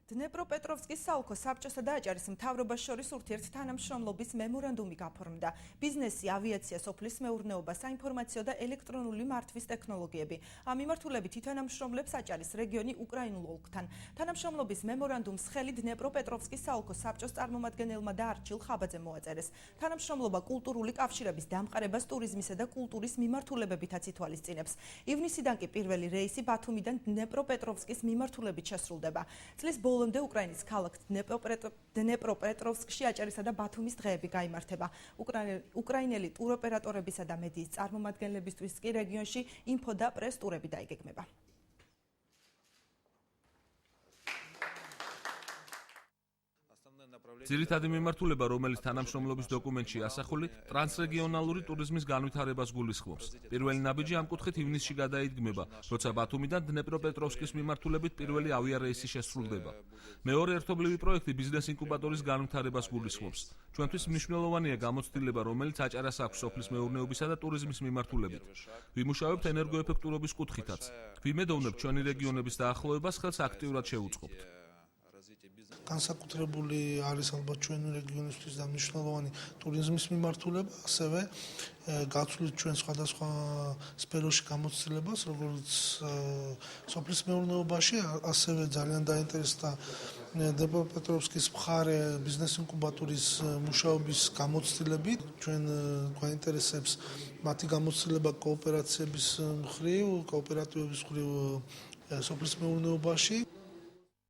დნეპროპეტროვსკის საოლქო საბჭოსა და აჭარის მთავრობას შორის ურთიერთთანამშრომლობის მემორანდუმი გაფორმდა. ბიზნესი, ავიაცია, სოფლის მეურნეობა, საინფორმაციო და ელექტრონული მართვის ტექნოლოგიები. ამ მიმართულებით ითანამშრომლებს აჭარის რეგიონი უკრაინულ ოლქთან. თანამშრომლობის მემორანდუმს ხელი დნეპროპეტროვსკის საოლქო საბჭოს წარმომადგენელმა და არჩილ ხაბაძემ მოაწერეს. თანამშრომლობა კულტურული კავშირების დამყარებას ტურიზმისა და კულტურის მიმართულებებითაც ითვალისწინებს. ივნისიდან კი პირველი რეისი ბათუმიდან დნეპროპეტროვსკის მიმართულებით შესრულდება. წლის ბოლომდე უკრაინის ქალაქ დნეპროპეტროვსკში აჭარისა და ბათუმის დღეები გაიმართება. უკრაინელი ტუროპერატორებისა და მედიის წარმომადგენლებისთვის კი რეგიონში ინფო და პრეს ტურები დაიგეგმება. ძირითადი მიმართულება, რომელიც თანამშრომლობის დოკუმენტში ასახული, ტრანსრეგიონალური ტურიზმის განვითარებას გულისხმობს. პირველი ნაბიჯი ამ კუთხით ივნისში გადაიდგმება, როცა ბათუმიდან დნეპროპეტროვსკის მიმართულებით პირველი ავიარეისი შესრულდება. მეორე ერთობლივი პროექტი ბიზნეს ინკუბატორის განვითარებას გულისხმობს. ჩვენთვის მნიშვნელოვანია გამოცდილება, რომელიც აჭარას აქვს სოფლის მეურნეობისა და ტურიზმის მიმართულებით. ვიმუშავებთ ენერგოეფექტურობის კუთხითაც. ვიმედოვნებთ ჩვენი რეგიონების დაახლოებას ხელს აქტიურად შევუწყობთ. განსაკუთრებული არის ალბათ ჩვენი რეგიონისთვის და მნიშვნელოვანი ტურიზმის მიმართულება, ასევე გაცვლით ჩვენ სხვადასხვა სფეროში გამოცდილებას, როგორც სოფლის მეურნეობაში, ასევე ძალიან დაინტერესდა დნეპროპეტროვსკის მხარე ბიზნეს ინკუბატორის მუშაობის გამოცდილებით. ჩვენ გვაინტერესებს მათი გამოცდილება კოოპერაციების მხრივ, კოოპერატივების მხრივ სოფლის მეურნეობაში.